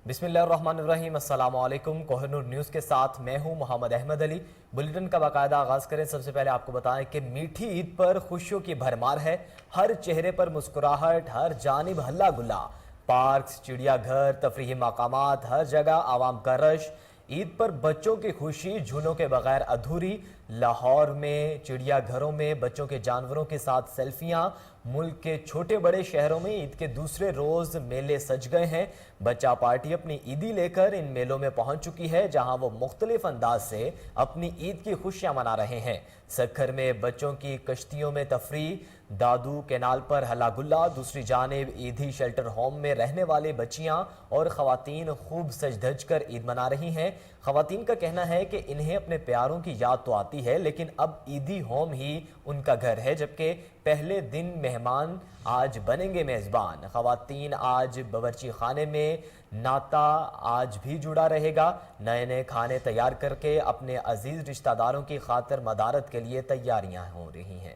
بسم اللہ الرحمن الرحیم۔ السلام علیکم۔ کوہنور نیوز کے ساتھ میں ہوں محمد احمد علی۔ بلیٹن کا باقاعدہ آغاز کریں۔ سب سے پہلے آپ کو بتائیں کہ میٹھی عید پر خوشیوں کی بھرمار ہے، ہر چہرے پر مسکراہٹ، ہر جانب ہلا گلا، پارکس، چڑیا گھر، تفریحی مقامات، ہر جگہ عوام کا رش۔ عید پر بچوں کی خوشی جھولوں کے بغیر ادھوری۔ لاہور میں چڑیا گھروں میں بچوں کے جانوروں کے ساتھ سیلفیاں۔ ملک کے چھوٹے بڑے شہروں میں عید کے دوسرے روز میلے سج گئے ہیں۔ بچہ پارٹی اپنی عیدی لے کر ان میلوں میں پہنچ چکی ہے، جہاں وہ مختلف انداز سے اپنی عید کی خوشیاں منا رہے ہیں۔ سکھر میں بچوں کی کشتیوں میں تفریح، دادو کینال پر ہلا گلا۔ دوسری جانب عیدی شیلٹر ہوم میں رہنے والے بچیاں اور خواتین خوب سج دھج کر عید منا رہی ہیں۔ خواتین کا کہنا ہے کہ انہیں اپنے پیاروں کی یاد تو آتی ہے، لیکن اب عیدی ہوم ہی ان کا گھر ہے، جبکہ پہلے دن مہمان آج بنیں گے میزبان۔ خواتین آج باورچی خانے میں ناتا آج بھی جڑا رہے گا، نئے نئے کھانے تیار کر کے اپنے عزیز رشتہ داروں کی خاطر مدارت کے لیے تیاریاں ہو رہی ہیں۔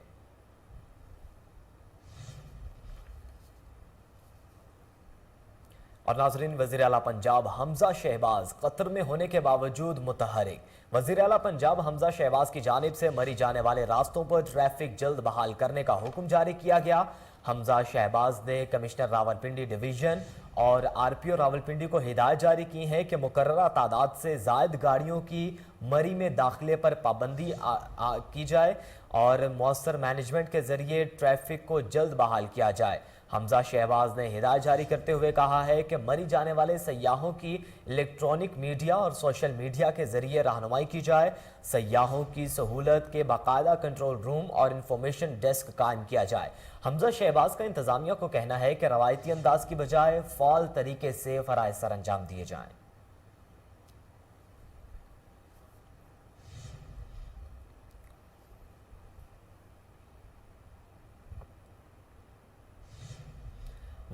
اور ناظرین، وزیر اعلیٰ پنجاب حمزہ شہباز قطر میں ہونے کے باوجود متحرک۔ وزیر اعلیٰ پنجاب حمزہ شہباز کی جانب سے مری جانے والے راستوں پر ٹریفک جلد بحال کرنے کا حکم جاری کیا گیا۔ حمزہ شہباز نے کمشنر راولپنڈی ڈویژن اور آر پی او راولپنڈی کو ہدایت جاری کی ہے کہ مقررہ تعداد سے زائد گاڑیوں کی مری میں داخلے پر پابندی کی جائے اور مؤثر مینجمنٹ کے ذریعے ٹریفک کو جلد بحال کیا جائے۔ حمزہ شہباز نے ہدایت جاری کرتے ہوئے کہا ہے کہ مری جانے والے سیاحوں کی الیکٹرانک میڈیا اور سوشل میڈیا کے ذریعے رہنمائی کی جائے۔ سیاحوں کی سہولت کے باقاعدہ کنٹرول روم اور انفارمیشن ڈیسک قائم کیا جائے۔ حمزہ شہباز کا انتظامیہ کو کہنا ہے کہ روایتی انداز کی بجائے فعال طریقے سے فرائض سر انجام دیے جائیں۔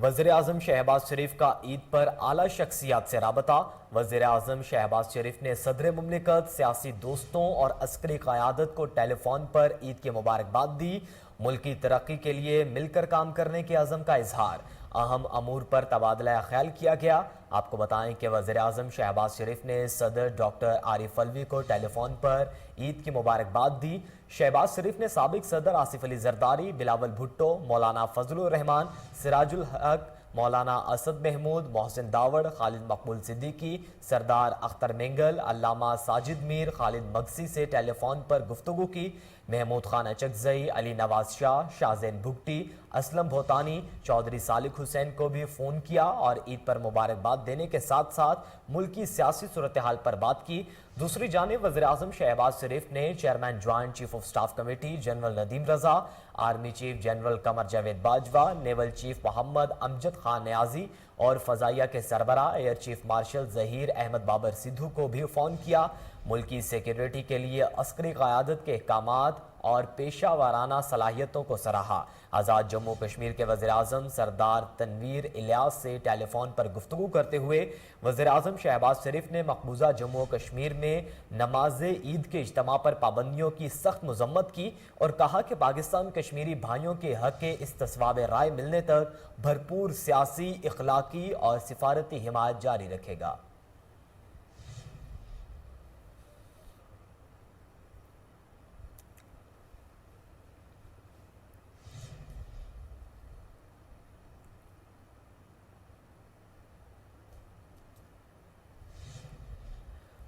وزیراعظم شہباز شریف کا عید پر اعلیٰ شخصیات سے رابطہ۔ وزیراعظم شہباز شریف نے صدر مملکت، سیاسی دوستوں اور عسکری قیادت کو ٹیلی فون پر عید کی مبارکباد دی۔ ملکی ترقی کے لیے مل کر کام کرنے کے عزم کا اظہار۔ اہم امور پر تبادلہ خیال کیا گیا۔ آپ کو بتائیں کہ وزیراعظم شہباز شریف نے صدر ڈاکٹر عارف الوی کو ٹیلی فون پر عید کی مبارکباد دی۔ شہباز شریف نے سابق صدر آصف علی زرداری، بلاول بھٹو، مولانا فضل الرحمان، سراج الحق، مولانا اسد محمود، محسن داوڑ، خالد مقبول صدیقی، سردار اختر مینگل، علامہ ساجد میر، خالد مگسی سے ٹیلی فون پر گفتگو کی۔ محمود خان اچکزئی، علی نواز شاہ، شاہزین بھگٹی، اسلم بھوتانی، چودھری صالح حسین کو بھی فون کیا اور عید پر مبارکباد دینے کے ساتھ ساتھ ملکی سیاسی صورتحال پر بات کی۔ دوسری جانب وزیراعظم شہباز شریف نے chairman joint chief of staff committee general Nadeem Raza, army chief general Qamar Javed Bajwa, naval chief Muhammad Amjad Khan Niazi اور فضائیہ کے سربراہ air chief marshal Zaheer Ahmed Babar Sidhu کو بھی فون کیا۔ ملکی سیکیورٹی کے لیے عسکری قیادت کے احکامات اور پیشہ وارانہ صلاحیتوں کو سراہا۔ آزاد جموں کشمیر کے وزیراعظم سردار تنویر الیاس سے ٹیلی فون پر گفتگو کرتے ہوئے وزیراعظم شہباز شریف نے مقبوضہ جموں کشمیر میں نماز عید کے اجتماع پر پابندیوں کی سخت مذمت کی اور کہا کہ پاکستان کشمیری بھائیوں کے حق استصواب رائے ملنے تک بھرپور سیاسی، اخلاقی اور سفارتی حمایت جاری رکھے گا۔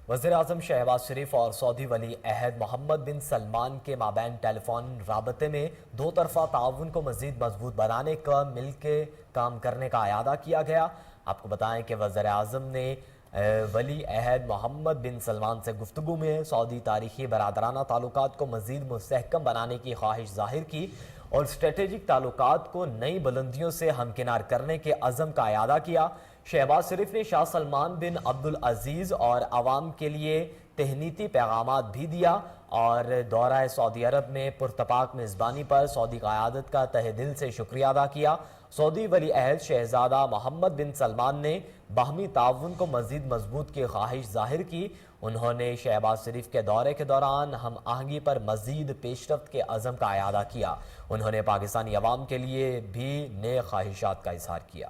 وزیراعظم شہباز شریف اور سعودی ولی عہد محمد بن سلمان کے مابین ٹیلی فون رابطے میں دو طرفہ تعاون کو مزید مضبوط بنانے کا مل کے کام کرنے کا اعادہ کیا گیا۔ آپ کو بتائیں کہ وزیراعظم نے ولی عہد محمد بن سلمان سے گفتگو میں سعودی تاریخی برادرانہ تعلقات کو مزید مستحکم بنانے کی خواہش ظاہر کی اور اسٹریٹجک تعلقات کو نئی بلندیوں سے ہمکنار کرنے کے عزم کا اعادہ کیا۔ شہباز شریف نے شاہ سلمان بن عبدالعزیز اور عوام کے لیے تہنیتی پیغامات بھی دیا اور دورہ سعودی عرب میں پرتپاک میزبانی پر سعودی قیادت کا تہہ دل سے شکریہ ادا کیا۔ سعودی ولی عہد شہزادہ محمد بن سلمان نے باہمی تعاون کو مزید مضبوط کی خواہش ظاہر کی۔ انہوں نے شہباز شریف کے دورے کے دوران ہم آہنگی پر مزید پیش رفت کے عزم کا اعادہ کیا۔ انہوں نے پاکستانی عوام کے لیے بھی نئے خواہشات کا اظہار کیا۔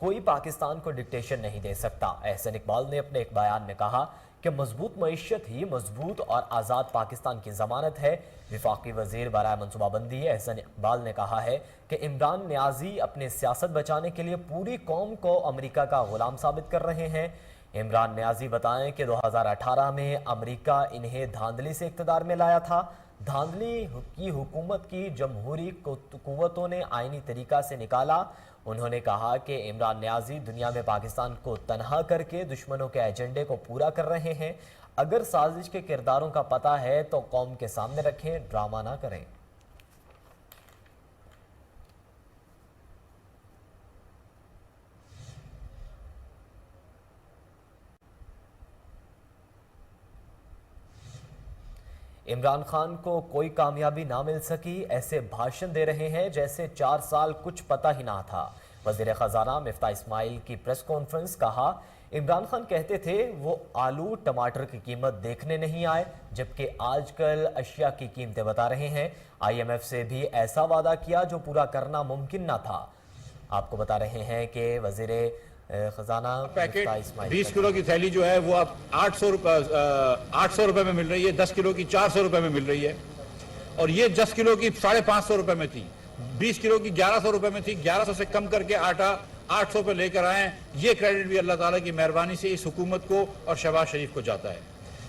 کوئی پاکستان کو ڈکٹیشن نہیں دے سکتا۔ احسن اقبال نے اپنے ایک بیان میں کہا کہ مضبوط معیشت ہی مضبوط اور آزاد پاکستان کی ضمانت ہے۔ وفاقی وزیر برائے منصوبہ بندی احسن اقبال نے کہا ہے کہ عمران نیازی اپنے سیاست بچانے کے لیے پوری قوم کو امریکہ کا غلام ثابت کر رہے ہیں۔ عمران نیازی بتائیں کہ 2018 میں امریکہ انہیں دھاندلی سے اقتدار میں لایا تھا۔ دھاندلی کی حکومت کی جمہوری قوتوں نے آئینی طریقہ سے نکالا۔ انہوں نے کہا کہ عمران نیازی دنیا میں پاکستان کو تنہا کر کے دشمنوں کے ایجنڈے کو پورا کر رہے ہیں۔ اگر سازش کے کرداروں کا پتہ ہے تو قوم کے سامنے رکھیں، ڈرامہ نہ کریں۔ عمران خان کو کوئی کامیابی نہ مل سکی، ایسے بھاشن دے رہے ہیں جیسے 4 سال کچھ پتہ ہی نہ تھا۔ وزیر خزانہ مفتاح اسماعیل کی پریس کانفرنس، کہا عمران خان کہتے تھے وہ آلو ٹماٹر کی قیمت دیکھنے نہیں آئے، جبکہ آج کل اشیاء کی قیمتیں بتا رہے ہیں۔ IMF سے بھی ایسا وعدہ کیا جو پورا کرنا ممکن نہ تھا۔ آپ کو بتا رہے ہیں کہ وزیر خزانہ مفتاح اسماعیل 20 کلو کی تھیلی جو ہے وہ اب 800 روپے میں مل رہی ہے، 10 کلو کی 400 روپے میں مل رہی ہے، اور یہ 10 کلو کی 550 روپے میں تھی، 20 کلو کی 1100 روپے میں تھی۔ 1100 سے کم کر کے آٹا 800 پہ لے کر آئیں۔ یہ کریڈٹ بھی اللہ تعالیٰ کی مہربانی سے اس حکومت کو اور شہباز شریف کو جاتا ہے۔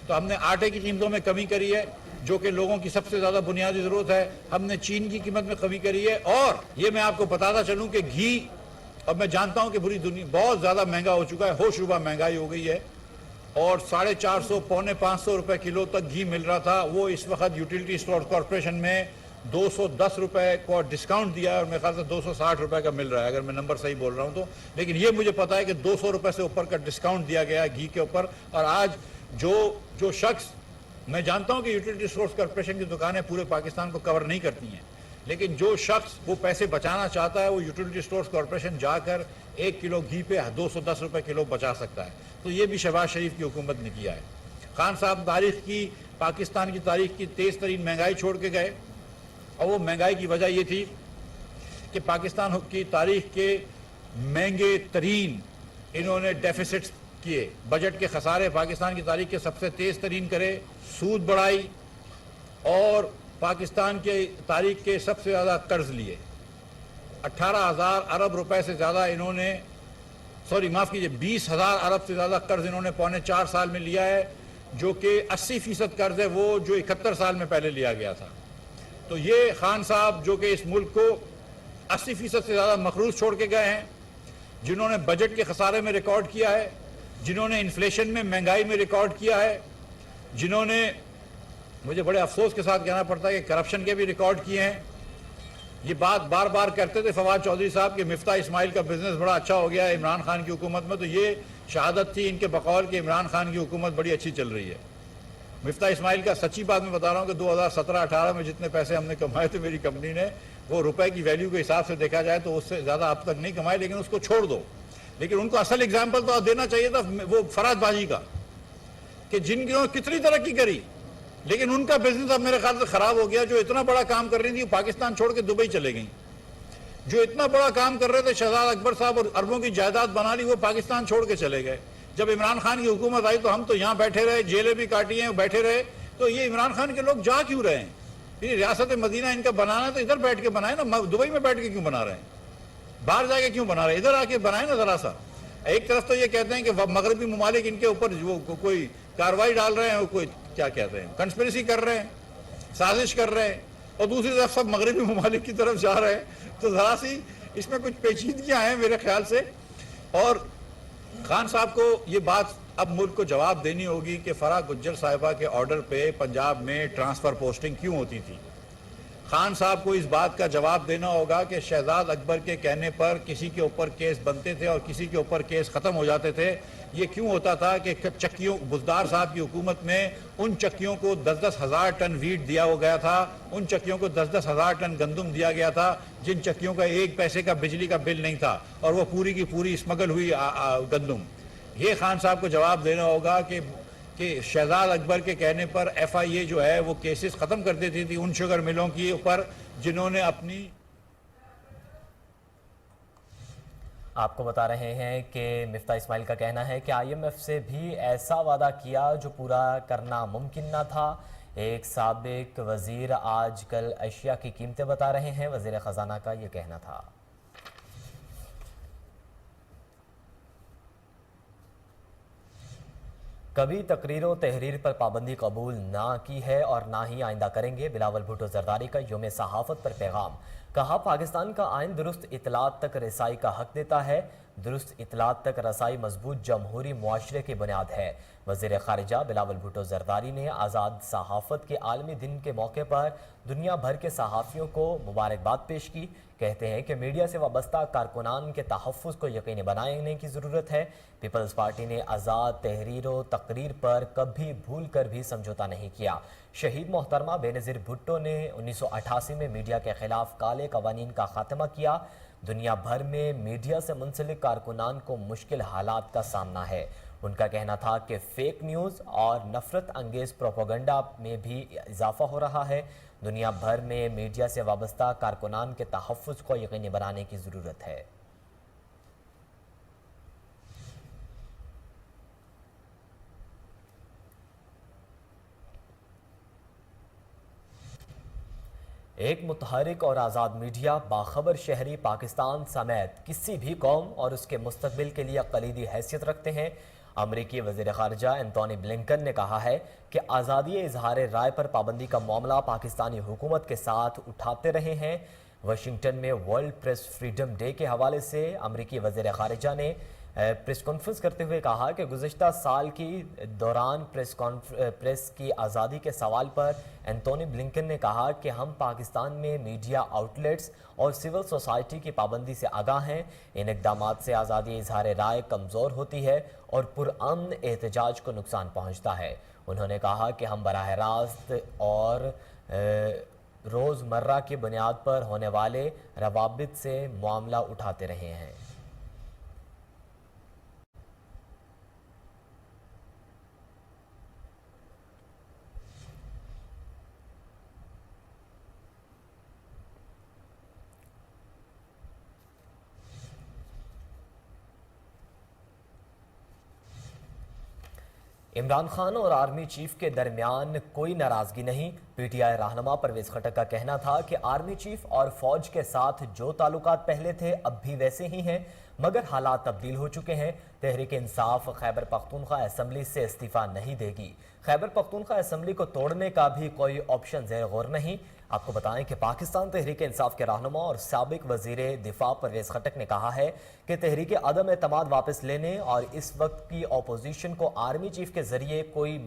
تو ہم نے آٹے کی قیمتوں میں کمی کری ہے، جو کہ لوگوں کی سب سے زیادہ بنیادی ضرورت ہے۔ ہم نے چین کی قیمت میں کمی کری ہے، اور یہ میں آپ کو بتاتا چلوں کہ گھی، اب میں جانتا ہوں کہ پوری دنیا بہت زیادہ مہنگا ہو چکا ہے، ہوش ربا مہنگائی ہو گئی ہے، اور 450 پونے 500 روپے کلو تک گھی مل رہا تھا، وہ اس وقت یوٹیلٹی اسٹور کارپوریشن میں 210 روپے کو ڈسکاؤنٹ دیا ہے، اور میرے خیال سے 260 روپے کا مل رہا ہے، اگر میں نمبر صحیح بول رہا ہوں تو۔ لیکن یہ مجھے پتا ہے کہ 200 روپے سے اوپر کا ڈسکاؤنٹ دیا گیا ہے گھی کے اوپر۔ اور آج جو شخص، میں جانتا ہوں کہ یوٹیلٹی اسٹور کارپوریشن کی دکانیں پورے پاکستان کو کور نہیں کرتی ہیں، لیکن جو شخص وہ پیسے بچانا چاہتا ہے وہ یوٹیلٹی اسٹورز کارپوریشن جا کر 1 کلو گھی پہ 210 روپے کلو بچا سکتا ہے۔ تو یہ بھی شہباز شریف کی حکومت نے کیا ہے۔ خان صاحب پاکستان کی تاریخ کی تیز ترین مہنگائی چھوڑ کے گئے، اور وہ مہنگائی کی وجہ یہ تھی کہ پاکستان کی تاریخ کے مہنگے ترین انہوں نے ڈیفیسٹس کیے، بجٹ کے خسارے پاکستان کی تاریخ کے سب سے تیز ترین کرے، سود بڑھائی، اور پاکستان کے تاریخ کے سب سے زیادہ قرض لیے۔ 18,000 ارب روپے سے زیادہ انہوں نے، معاف کیجئے 20,000 ارب سے زیادہ قرض انہوں نے پونے 4 سال میں لیا ہے، جو کہ 80% قرض ہے وہ جو 71 سال میں پہلے لیا گیا تھا۔ تو یہ خان صاحب جو کہ اس ملک کو 80% سے زیادہ مقروض چھوڑ کے گئے ہیں، جنہوں نے بجٹ کے خسارے میں ریکارڈ کیا ہے، جنہوں نے انفلیشن میں مہنگائی میں ریکارڈ کیا ہے، جنہوں نے، مجھے بڑے افسوس کے ساتھ کہنا پڑتا ہے کہ کرپشن کے بھی ریکارڈ کیے ہیں۔ یہ بات بار بار کرتے تھے فواد چودھری صاحب کہ مفتاح اسماعیل کا بزنس بڑا اچھا ہو گیا ہے عمران خان کی حکومت میں، تو یہ شہادت تھی ان کے بقول کہ عمران خان کی حکومت بڑی اچھی چل رہی ہے۔ مفتاح اسماعیل کا سچی بات میں بتا رہا ہوں کہ 2017-18 میں جتنے پیسے ہم نے کمائے تھے میری کمپنی نے، وہ روپے کی ویلیو کے حساب سے دیکھا جائے تو اس سے زیادہ اب تک نہیں کمائے، لیکن اس کو چھوڑ دو۔ لیکن ان کو اصل اگزامپل تو دینا چاہیے تھا وہ فرات باجی کا، کہ جن کی کتنی ترقی کری، لیکن ان کا بزنس اب میرے خیال سے خراب ہو گیا۔ جو اتنا بڑا کام کر رہی تھی وہ پاکستان چھوڑ کے دبئی چلے گئیں، جو اتنا بڑا کام کر رہے تھے شہزاد اکبر صاحب اور اربوں کی جائیداد بنا لی، وہ پاکستان چھوڑ کے چلے گئے۔ جب عمران خان کی حکومت آئی تو ہم تو یہاں بیٹھے رہے، جیلیں بھی کاٹی ہیں، بیٹھے رہے۔ تو یہ عمران خان کے لوگ جا کیوں رہے ہیں؟ یہ ریاست مدینہ ان کا بنانا ہے تو ادھر بیٹھ کے بنائے نا، دبئی میں بیٹھ کے کیوں بنا رہے ہیں؟ باہر جا کے کیوں بنا رہے ہیں؟ ادھر آ کے بنائے نا ذرا سا۔ ایک طرف تو یہ کہتے ہیں کہ مغربی ممالک ان کے اوپر کوئی کارروائی ڈال رہے ہیں، کوئی کیا کہتے ہیں کنسپریسی کر رہے ہیں، سازش کر رہے ہیں، اور دوسری طرف سب مغربی ممالک کی طرف جا رہے ہیں۔ تو ذرا سی اس میں کچھ پیچیدگیاں ہیں میرے خیال سے۔ اور خان صاحب کو یہ بات اب ملک کو جواب دینی ہوگی کہ فرح گجر صاحبہ کے آرڈر پہ پنجاب میں ٹرانسفر پوسٹنگ کیوں ہوتی تھی۔ خان صاحب کو اس بات کا جواب دینا ہوگا کہ شہزاد اکبر کے کہنے پر کسی کے اوپر کیس بنتے تھے اور کسی کے اوپر کیس ختم ہو جاتے تھے۔ یہ کیوں ہوتا تھا کہ چکیوں، بزدار صاحب کی حکومت میں ان چکیوں کو 10-10 ہزار ٹن ویٹ دیا ہو گیا تھا، ان چکیوں کو 10-10 ہزار ٹن گندم دیا گیا تھا، جن چکیوں کا 1 پیسے کا بجلی کا بل نہیں تھا، اور وہ پوری کی پوری اسمگل ہوئی گندم۔ یہ خان صاحب کو جواب دینا ہوگا کہ شہزاد اکبر کے کہنے پر FIA جو ہے وہ کیسز ختم کر دیتی تھی ان شوگر ملوں کی اوپر جنہوں نے اپنی آپ کو بتا رہے ہیں کہ مفتاح اسماعیل کا کہنا ہے کہ آئی ایم ایف سے بھی ایسا وعدہ کیا جو پورا کرنا ممکن نہ تھا۔ ایک سابق وزیر آج کل اشیاء کی قیمتیں بتا رہے ہیں، وزیر خزانہ کا یہ کہنا تھا۔ کبھی تقریر و تحریر پر پابندی قبول نہ کی ہے اور نہ ہی آئندہ کریں گے، بلاول بھٹو زرداری کا یوم صحافت پر پیغام۔ کہا پاکستان کا آئین درست اطلاعات تک رسائی کا حق دیتا ہے، درست اطلاعات تک رسائی مضبوط جمہوری معاشرے کی بنیاد ہے۔ وزیر خارجہ بلاول بھٹو زرداری نے آزاد صحافت کے عالمی دن کے موقع پر دنیا بھر کے صحافیوں کو مبارکباد پیش کی۔ کہتے ہیں کہ میڈیا سے وابستہ کارکنان کے تحفظ کو یقینی بنانے کی ضرورت ہے۔ پیپلز پارٹی نے آزاد تحریر و تقریر پر کبھی بھول کر بھی سمجھوتا نہیں کیا۔ شہید محترمہ بینظیر بھٹو نے 1988 میں میڈیا کے خلاف کالے قوانین کا خاتمہ کیا۔ دنیا بھر میں میڈیا سے منسلک کارکنان کو مشکل حالات کا سامنا ہے۔ ان کا کہنا تھا کہ فیک نیوز اور نفرت انگیز پروپیگنڈا میں بھی اضافہ ہو رہا ہے۔ دنیا بھر میں میڈیا سے وابستہ کارکنان کے تحفظ کو یقینی بنانے کی ضرورت ہے۔ ایک متحرک اور آزاد میڈیا باخبر شہری پاکستان سمیت کسی بھی قوم اور اس کے مستقبل کے لیے کلیدی حیثیت رکھتے ہیں۔ امریکی وزیر خارجہ اینتھونی بلنکن نے کہا ہے کہ آزادی اظہار رائے پر پابندی کا معاملہ پاکستانی حکومت کے ساتھ اٹھاتے رہے ہیں۔ واشنگٹن میں ورلڈ پریس فریڈم ڈے کے حوالے سے امریکی وزیر خارجہ نے پریس کانفرنس کرتے ہوئے کہا کہ گزشتہ سال کی دوران پریس کی آزادی کے سوال پر اینتھونی بلنکن نے کہا کہ ہم پاکستان میں میڈیا آؤٹ لیٹس اور سول سوسائٹی کی پابندی سے آگاہ ہیں۔ ان اقدامات سے آزادی اظہار رائے کمزور ہوتی ہے اور پرامن احتجاج کو نقصان پہنچتا ہے۔ انہوں نے کہا کہ ہم براہ راست اور روزمرہ کی بنیاد پر ہونے والے روابط سے معاملہ اٹھاتے رہے ہیں۔ عمران خان اور آرمی چیف کے درمیان کوئی ناراضگی نہیں۔ پی ٹی آئی رہنما پرویز خٹک کا کہنا تھا کہ آرمی چیف اور فوج کے ساتھ جو تعلقات پہلے تھے اب بھی ویسے ہی ہیں، مگر حالات تبدیل ہو چکے ہیں۔ تحریک انصاف خیبر پختونخوا اسمبلی سے استعفیٰ نہیں دے گی۔ خیبر پختونخوا اسمبلی کو توڑنے کا بھی کوئی آپشن زیر غور نہیں۔ آپ کو بتائیں کہ پاکستان تحریک انصاف کے رہنما اور سابق وزیر دفاع پرویز خٹک نے کہا ہے کہ تحریک عدم اعتماد واپس لینے اور اس وقت کی اپوزیشن کو آرمی چیف کے ذریعے کوئی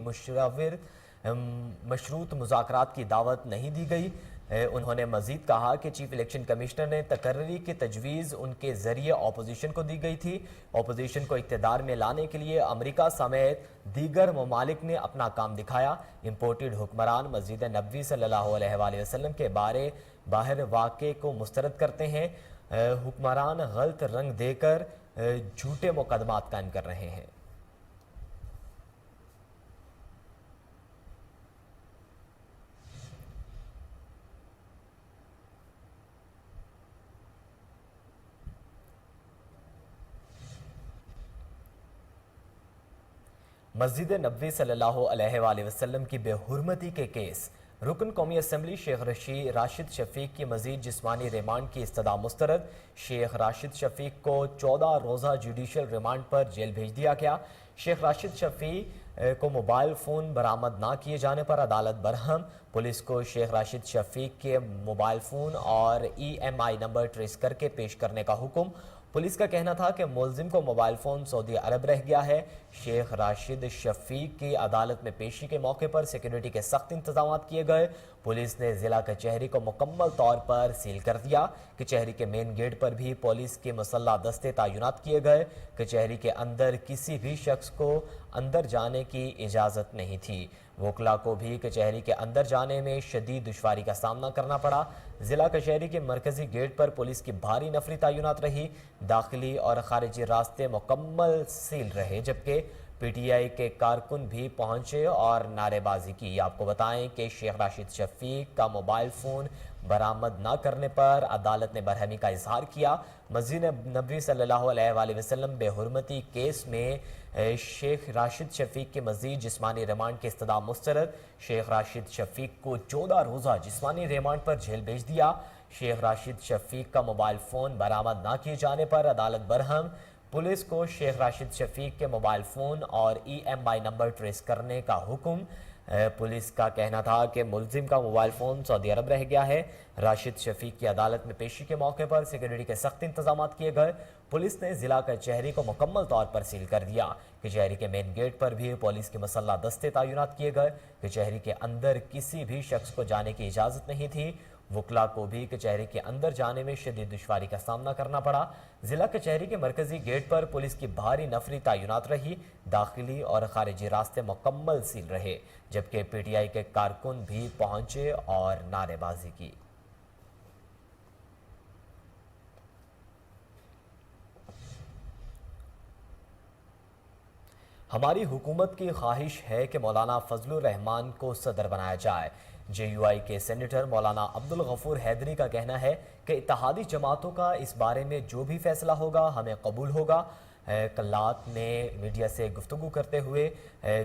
مشروط مذاکرات کی دعوت نہیں دی گئی۔ انہوں نے مزید کہا کہ چیف الیکشن کمشنر نے تقرری کی تجویز ان کے ذریعے اپوزیشن کو دی گئی تھی۔ اپوزیشن کو اقتدار میں لانے کے لیے امریکہ سمیت دیگر ممالک نے اپنا کام دکھایا۔ امپورٹڈ حکمران مسجد نبوی صلی اللہ علیہ وآلہ وسلم کے باہر واقع کو مسترد کرتے ہیں۔ حکمران غلط رنگ دے کر جھوٹے مقدمات قائم کر رہے ہیں۔ مسجد نبوی صلی اللہ علیہ وآلہ وسلم کی بے حرمتی کے کیس، رکن قومی اسمبلی شیخ راشد شفیق کی مزید جسمانی ریمانڈ کی استدعا مسترد۔ شیخ راشد شفیق کو 14 روزہ جوڈیشل ریمانڈ پر جیل بھیج دیا گیا۔ شیخ راشد شفیق کو موبائل فون برآمد نہ کیے جانے پر عدالت برہم۔ پولیس کو شیخ راشد شفیق کے موبائل فون اور EMI نمبر ٹریس کر کے پیش کرنے کا حکم۔ پولیس کا کہنا تھا کہ ملزم کو موبائل فون سعودی عرب رہ گیا ہے۔ شیخ راشد شفیق کی عدالت میں پیشی کے موقع پر سیکیورٹی کے سخت انتظامات کیے گئے۔ پولیس نے ضلع کچہری کو مکمل طور پر سیل کر دیا۔ کچہری کے مین گیٹ پر بھی پولیس کے مسلح دستے تعینات کیے گئے۔ کچہری کے اندر کسی بھی شخص کو اندر جانے کی اجازت نہیں تھی۔ وکلاء کو بھی کچہری کے اندر جانے میں شدید دشواری کا سامنا کرنا پڑا۔ ضلع کچہری کے مرکزی گیٹ پر پولیس کی بھاری نفری تعینات رہی۔ داخلی اور خارجی راستے مکمل سیل رہے، جبکہ پی ٹی آئی کے کارکن بھی پہنچے اور نعرے بازی کی۔ آپ کو بتائیں کہ شیخ راشد شفیق کا موبائل فون برآمد نہ کرنے پر عدالت نے برہمی کا اظہار کیا۔ مسجد نبوی صلی اللہ علیہ وآلہ وسلم بے حرمتی کیس میں شیخ راشد شفیق کے مزید جسمانی ریمانڈ کی استدعا مسترد۔ شیخ راشد شفیق کو 14 روزہ جسمانی ریمانڈ پر جیل بھیج دیا۔ شیخ راشد شفیق کا موبائل فون برآمد نہ کیے جانے پر عدالت برہم۔ پولیس کو شیخ راشد شفیق کے موبائل فون اور EMI نمبر ٹریس کرنے کا حکم۔ پولیس کا کہنا تھا کہ ملزم کا موبائل فون سعودی عرب رہ گیا ہے۔ راشد شفیق کی عدالت میں پیشی کے موقع پر سیکورٹی کے سخت انتظامات کیے گئے۔ پولیس نے ضلع کچہری کو مکمل طور پر سیل کر دیا۔ کچہری کے مین گیٹ پر بھی پولیس کی مسلح دستے تعینات کیے گئے۔ کچہری کے اندر کسی بھی شخص کو جانے کی اجازت نہیں تھی۔ وکلاء کو بھی کچہری کے اندر جانے میں شدید دشواری کا سامنا کرنا پڑا۔ ضلع کچہری کے مرکزی گیٹ پر پولیس کی بھاری نفری تعینات رہی۔ داخلی اور خارجی راستے مکمل سیل رہے، جبکہ PTI کے کارکن بھی پہنچے اور نعرے بازی کی۔ ہماری حکومت کی خواہش ہے کہ مولانا فضل الرحمان کو صدر بنایا جائے۔ JUI کے سینیٹر مولانا عبدالغفور حیدری کا کہنا ہے کہ اتحادی جماعتوں کا اس بارے میں جو بھی فیصلہ ہوگا ہمیں قبول ہوگا۔ کلات میں میڈیا سے گفتگو کرتے ہوئے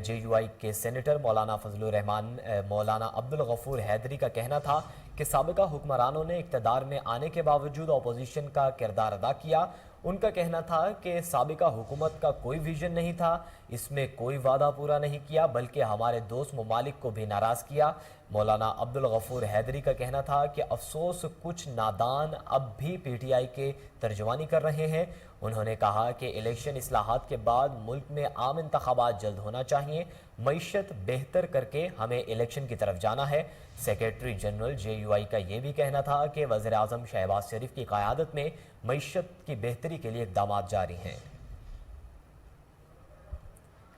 JUI کے سینیٹر مولانا فضل الرحمان مولانا عبدالغفور حیدری کا کہنا تھا کہ سابقہ حکمرانوں نے اقتدار میں آنے کے باوجود اپوزیشن کا کردار ادا کیا۔ ان کا کہنا تھا کہ سابقہ حکومت کا کوئی ویژن نہیں تھا، اس میں کوئی وعدہ پورا نہیں کیا بلکہ ہمارے دوست ممالک کو بھی ناراض کیا۔ مولانا عبدالغفور حیدری کا کہنا تھا کہ افسوس کچھ نادان اب بھی PTI کے ترجمانی کر رہے ہیں۔ انہوں نے کہا کہ الیکشن اصلاحات کے بعد ملک میں عام انتخابات جلد ہونا چاہیے، معیشت بہتر کر کے ہمیں الیکشن کی طرف جانا ہے۔ سیکریٹری جنرل JUI کا یہ بھی کہنا تھا کہ وزیر اعظم شہباز شریف کی قیادت میں معیشت کی بہتری کے لیے اقدامات جاری ہیں۔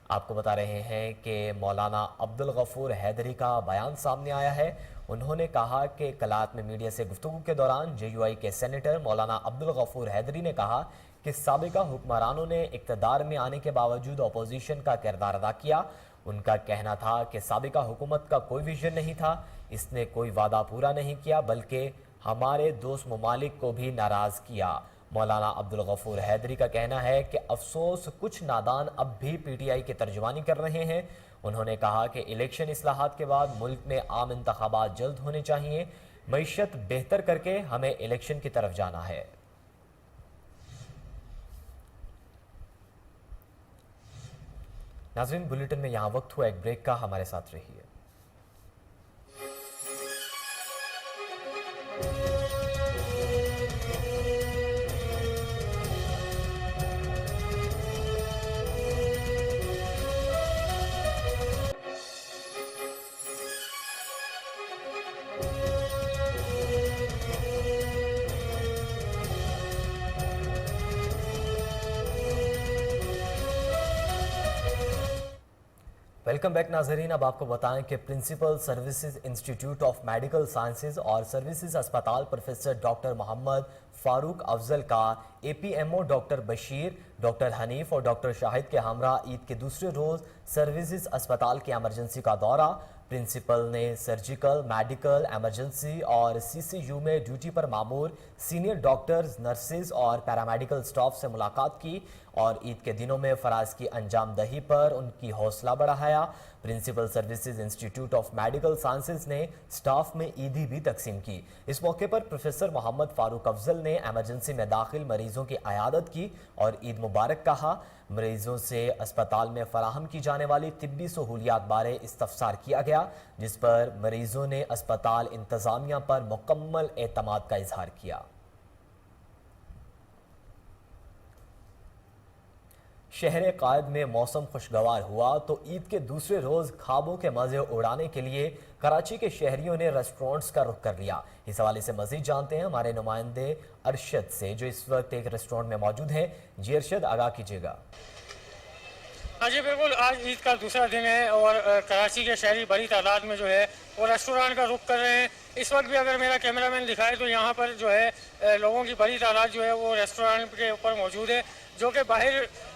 آپ کو بتا رہے ہیں کہ مولانا عبدالغفور حیدری کا بیان سامنے آیا ہے۔ انہوں نے کہا کہ کلات میں میڈیا سے گفتگو کے دوران JUI کے سینیٹر مولانا عبدالغفور حیدری نے کہا کہ سابقہ حکمرانوں نے اقتدار میں آنے کے باوجود اپوزیشن کا کردار ادا کیا۔ ان کا کہنا تھا کہ سابقہ حکومت کا کوئی ویژن نہیں تھا، اس نے کوئی وعدہ پورا نہیں کیا بلکہ ہمارے دوست ممالک کو بھی ناراض کیا۔ مولانا عبدالغفور حیدری کا کہنا ہے کہ افسوس کچھ نادان اب بھی PTI کی ترجمانی کر رہے ہیں۔ انہوں نے کہا کہ الیکشن اصلاحات کے بعد ملک میں عام انتخابات جلد ہونے چاہیے، معیشت بہتر کر کے ہمیں الیکشن کی طرف جانا ہے۔ ناظرین، بلیٹن میں یہاں وقت ہوا ایک بریک کا، ہمارے ساتھ رہیے۔ ویلکم بیک ناظرین، اب آپ کو بتائیں کہ principal services institute of medical sciences اور سروسز اسپتال پروفیسر ڈاکٹر محمد فاروق افضل کا APMO doctor Bashir, doctor Hanif اور ڈاکٹر شاہد کے ہمراہ عید کے دوسرے روز سروسز اسپتال کی ایمرجنسی کا دورہ۔ پرنسپل نے سرجیکل، میڈیکل، ایمرجنسی اور CCU میں ڈیوٹی پر مامور سینئر ڈاکٹرز، نرسز اور پیرامیڈیکل سٹاف سے ملاقات کی اور عید کے دنوں میں فرائض کی انجام دہی پر ان کی حوصلہ بڑھایا۔ Principal services institute of medical sciences نے سٹاف میں عیدی بھی تقسیم کی۔ اس موقع پر پروفیسر محمد فاروق افضل نے ایمرجنسی میں داخل مریضوں کی عیادت کی اور عید مبارک کہا۔ مریضوں سے اسپتال میں فراہم کی جانے والی طبی سہولیات بارے استفسار کیا گیا، جس پر مریضوں نے اسپتال انتظامیہ پر مکمل اعتماد کا اظہار کیا۔ شہر قائد میں موسم خوشگوار ہوا تو عید کے دوسرے روز خوابوں کے مزے اڑانے کے لیے کراچی کے شہریوں نے ریسٹورنٹس کا رخ کر لیا۔ اس حوالے سے مزید جانتے ہیں ہمارے نمائندے ارشد سے، جو اس وقت ایک ریسٹورنٹ میں موجود ہیں۔ جی ارشد، آگاہ کیجیے گا۔ ہاں جی بالکل، آج عید کا دوسرا دن ہے اور کراچی کے شہری بڑی تعداد میں جو ہے وہ ریسٹورانٹ کا رخ کر رہے ہیں۔ اس وقت بھی اگر میرا کیمرہ مین دکھائے تو یہاں پر جو ہے لوگوں کی بڑی تعداد جو ہے وہ ریسٹورانٹ کے اوپر موجود ہے، جو کہ باہر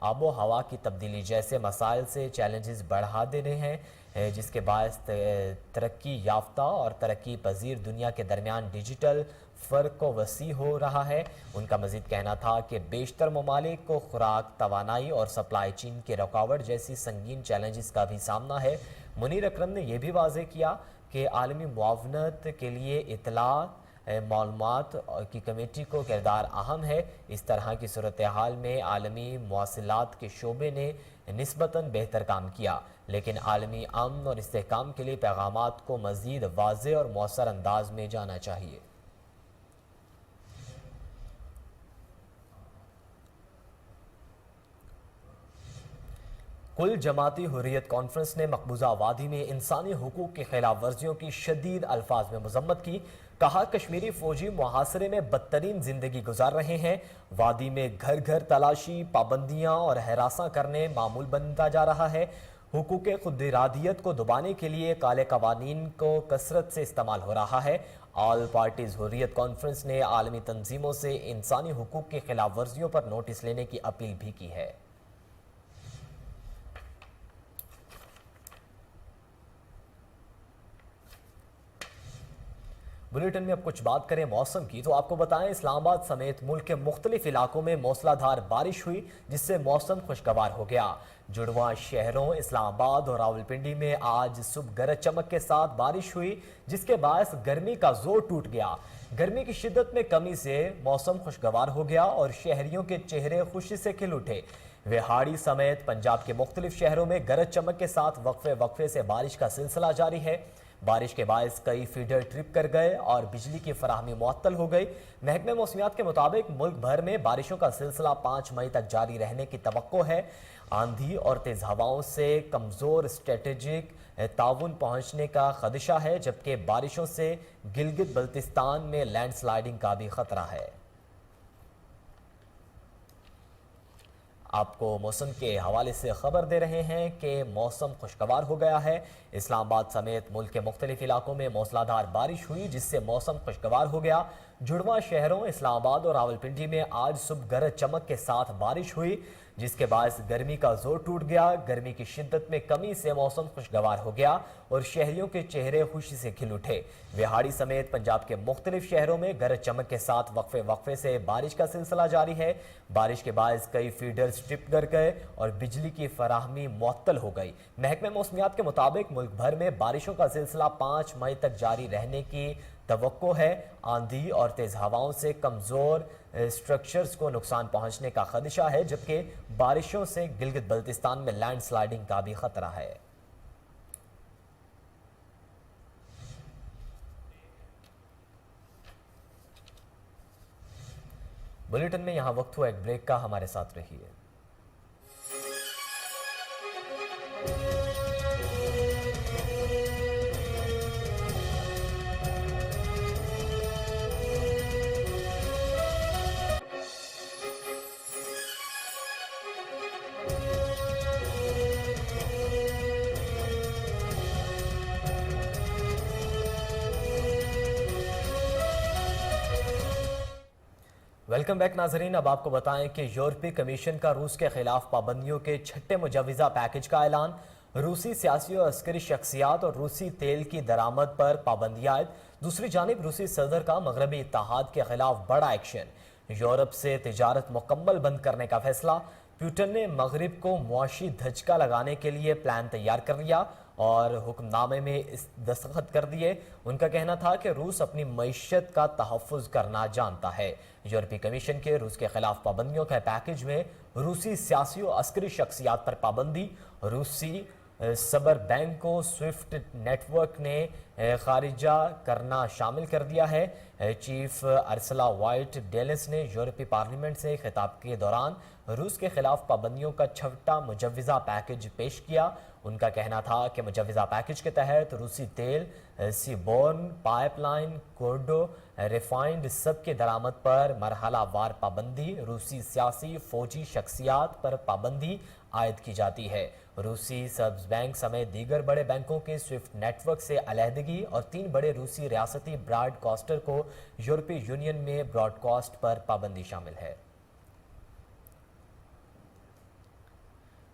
آب و ہوا کی تبدیلی جیسے مسائل سے چیلنجز بڑھا دینے ہیں، جس کے باعث ترقی یافتہ اور ترقی پذیر دنیا کے درمیان ڈیجیٹل فرق کو وسیع ہو رہا ہے۔ ان کا مزید کہنا تھا کہ بیشتر ممالک کو خوراک، توانائی اور سپلائی چین کی رکاوٹ جیسی سنگین چیلنجز کا بھی سامنا ہے۔ منیر اکرم نے یہ بھی واضح کیا کہ عالمی معاونت کے لیے اطلاع معلومات کی کمیٹی کو کردار اہم ہے۔ اس طرح کی صورتحال میں عالمی مواصلات کے شعبے نے نسبتاً بہتر کام کیا، لیکن عالمی امن اور استحکام کے لیے پیغامات کو مزید واضح اور مؤثر انداز میں جانا چاہیے۔ کل جماعتی حریت کانفرنس نے مقبوضہ وادی میں انسانی حقوق کی خلاف ورزیوں کی شدید الفاظ میں مذمت کی۔ کہا کشمیری فوجی محاصرے میں بدترین زندگی گزار رہے ہیں، وادی میں گھر گھر تلاشی، پابندیاں اور ہراساں کرنے معمول بنتا جا رہا ہے۔ حقوق خود ارادیت کو دبانے کے لیے کالے قوانین کو کثرت سے استعمال ہو رہا ہے۔ آل پارٹیز حریت کانفرنس نے عالمی تنظیموں سے انسانی حقوق کی خلاف ورزیوں پر نوٹس لینے کی اپیل بھی کی ہے۔ بلیٹن میں اب کچھ بات کریں موسم کی تو آپ کو بتائیں اسلام آباد سمیت ملک کے مختلف علاقوں میں موسلا دھار بارش ہوئی، جس سے موسم خوشگوار ہو گیا۔ جڑواں شہروں اسلام آباد اور راولپنڈی میں آج صبح گرج چمک کے ساتھ بارش ہوئی، جس کے باعث گرمی کا زور ٹوٹ گیا۔ گرمی کی شدت میں کمی سے موسم خوشگوار ہو گیا اور شہریوں کے چہرے خوشی سے کھل اٹھے۔ وہاڑی سمیت پنجاب کے مختلف شہروں میں گرج چمک کے ساتھ وقفے سے بارش کا سلسلہ جاری ہے۔ بارش کے باعث کئی فیڈر ٹرپ کر گئے اور بجلی کی فراہمی معطل ہو گئی۔ محکمہ موسمیات کے مطابق ملک بھر میں بارشوں کا سلسلہ 5 مئی تک جاری رہنے کی توقع ہے۔ آندھی اور تیز ہواؤں سے کمزور اسٹریٹجک تعاون پہنچنے کا خدشہ ہے، جبکہ بارشوں سے گلگت بلتستان میں لینڈ سلائیڈنگ کا بھی خطرہ ہے۔ آپ کو موسم کے حوالے سے خبر دے رہے ہیں کہ موسم خوشگوار ہو گیا ہے۔ اسلام آباد سمیت ملک کے مختلف علاقوں میں موسلا دھار بارش ہوئی، جس سے موسم خوشگوار ہو گیا۔ جڑواں شہروں اسلام آباد اور راولپنڈی میں آج صبح گرج چمک کے ساتھ بارش ہوئی، جس کے باعث گرمی کا زور ٹوٹ گیا۔ گرمی کی شدت میں کمی سے موسم خوشگوار ہو گیا اور شہریوں کے چہرے خوشی سے کھل اٹھے۔ وہاڑی سمیت پنجاب کے مختلف شہروں میں گرج چمک کے ساتھ وقفے سے بارش کا سلسلہ جاری ہے۔ بارش کے باعث کئی فیڈر سٹرپ کر گئے اور بجلی کی فراہمی معطل ہو گئی۔ محکمہ موسمیات کے مطابق ملک بھر میں بارشوں کا سلسلہ 5 مئی تک جاری رہنے کی توقع ہے۔ آندھی اور تیز ہواؤں سے کمزور اسٹرکچرز کو نقصان پہنچنے کا خدشہ ہے، جبکہ بارشوں سے گلگت بلتستان میں لینڈ سلائیڈنگ کا بھی خطرہ ہے۔ بلیٹن میں یہاں وقت ہوا ایک بریک کا، ہمارے ساتھ رہیے۔ ویلکم بیک ناظرین، اب آپ کو بتائیں کہ یورپی کمیشن کا روس کے خلاف پابندیوں کے 6 مجوزہ پیکج کا اعلان۔ روسی سیاسی اور عسکری شخصیات اور روسی تیل کی درآمد پر پابندی عائد۔ دوسری جانب روسی صدر کا مغربی اتحاد کے خلاف بڑا ایکشن۔ یورپ سے تجارت مکمل بند کرنے کا فیصلہ۔ پیوٹن نے مغرب کو معاشی دھچکا لگانے کے لیے پلان تیار کر لیا اور حکم نامے میں دستخط کر دیے۔ ان کا کہنا تھا کہ روس اپنی معیشت کا تحفظ کرنا جانتا ہے۔ یورپی کمیشن کے روس کے خلاف پابندیوں کے پیکج میں روسی سیاسی و عسکری شخصیات پر پابندی، روسی سبر بینک کو سوئفٹ نیٹ ورک نے خارجہ کرنا شامل کر دیا ہے۔ چیف ارسلا وائٹ ڈیلس نے یورپی پارلیمنٹ سے خطاب کے دوران روس کے خلاف پابندیوں کا 6واں مجوزہ پیکج پیش کیا۔ ان کا کہنا تھا کہ مجوزہ پیکج کے تحت روسی تیل، سی بورن پائپ لائن، کوڈو، ریفائنڈ سب کے درآمد پر مرحلہ وار پابندی، روسی سیاسی فوجی شخصیات پر پابندی عائد کی جاتی ہے۔ روسی سبز بینک سمیت دیگر بڑے بینکوں کے سوئفٹ نیٹ ورک سے علیحدگی اور 3 بڑے روسی ریاستی براڈ کاسٹر کو یورپی یونین میں براڈ کاسٹ پر پابندی شامل ہے۔